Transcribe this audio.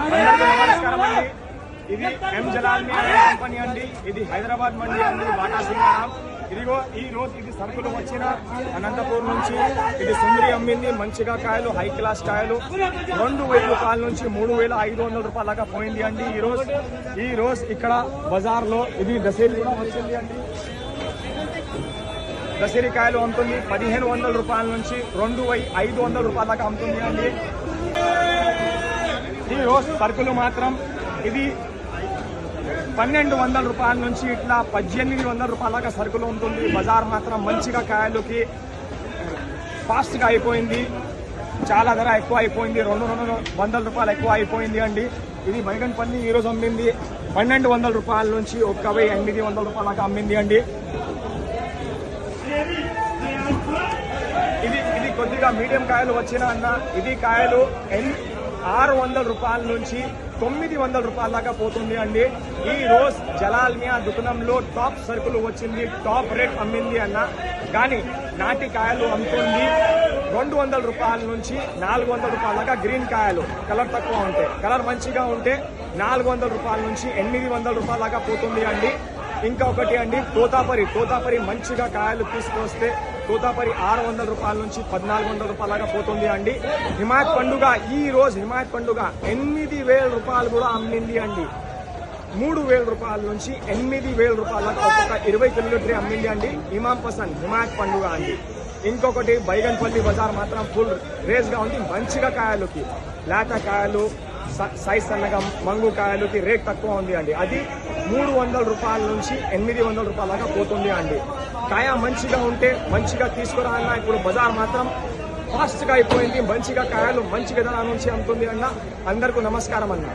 నమస్కారం అండి. ఇది ఎం జలాల్ కంపెనీ అండి. ఇది హైదరాబాద్ మండి అండి, వాటా సింగారం. ఇదిగో ఈ రోజు ఇది సరుకులు వచ్చిన అనంతపూర్ నుంచి. ఇది సుందరి అమ్మింది మంచిగా కాయలు, హై క్లాస్ కాయలు. 2,000 రూపాయల నుంచి 3,500 రూపాయల దాకా పోయింది అండి ఈ రోజు ఇక్కడ బజార్ లో. ఇది దశేరి కూడా వచ్చింది అండి. దశేరి కాయలు అమ్ముతుంది 1,500 రూపాయల నుంచి 2,500 రూపాయల దాకా అమ్ముతుంది అండి. ఈ రోజు సరుకులు మాత్రం ఇది 1,200 రూపాయల నుంచి ఇట్లా 1,800 రూపాయల దాకా సరుకులు ఉంటుంది. బజార్ మాత్రం మంచిగా కాయలకి ఫాస్ట్గా అయిపోయింది. చాలా ధర ఎక్కువ అయిపోయింది. 200 రూపాయలు ఎక్కువ అయిపోయింది అండి. ఇది బైగన్పల్లి ఈ రోజు అమ్మింది 1,200 రూపాయల నుంచి 1,800 రూపాయల దాకా అమ్మింది అండి. ఇది కొద్దిగా మీడియం కాయలు వచ్చిన అన్న. ఇది కాయలు 600 రూపాయల నుంచి 900 రూపాయల దాకా పోతుంది అండి. ఈ రోజు జలాల్ మియా దుకాణంలో టాప్ సరుకులు వచ్చింది, టాప్ రేట్ అమ్మింది అన్న. కానీ నాటి కాయలు అమ్ముతుంది 200 రూపాయల నుంచి 400 రూపాయల దాకా. గ్రీన్ కాయలు కలర్ తక్కువ ఉంటే, కలర్ మంచిగా ఉంటే 400 రూపాయల నుంచి 800 రూపాయల దాకా పోతుంది అండి. ఇంకా ఒకటి అండి, తోతాపరి మంచిగా కాయలు తీసుకొస్తే తోతాపరి 600 రూపాయల నుంచి 1,400 రూపాయల దాకా పోతుంది అండి. హిమాయత్ పండుగ ఈ రోజు 8,000 రూపాయలు కూడా అమ్మింది అండి. 3,000 రూపాయల నుంచి 8,000 రూపాయల దాకా ఒక్కొక్క 20 కిలోల ట్రే అమ్మింది అండి. ఇమాం పసంద్ హిమాయత్ పండుగ అండి. ఇంకొకటి బైగన్పల్లి బజార్ మాత్రం ఫుల్ రేస్ గా ఉంది. మంచిగా కాయలకి లేత కాయలు, సైజ్ సన్నగా మంగు కాయలకి రేట్ తక్కువ ఉంది అండి. అది 300 రూపాయల నుంచి 800 రూపాయల దాకా పోతుంది అండి. కాయ మంచిగా ఉంటే మంచిగా తీసుకురా అన్న. ఇప్పుడు బజార్ మాత్రం ఫాస్ట్గా అయిపోయింది. మంచిగా కాయలు మంచిగా ధర నుంచి అమ్ముతుంది అన్న. అందరికీ నమస్కారం అన్న.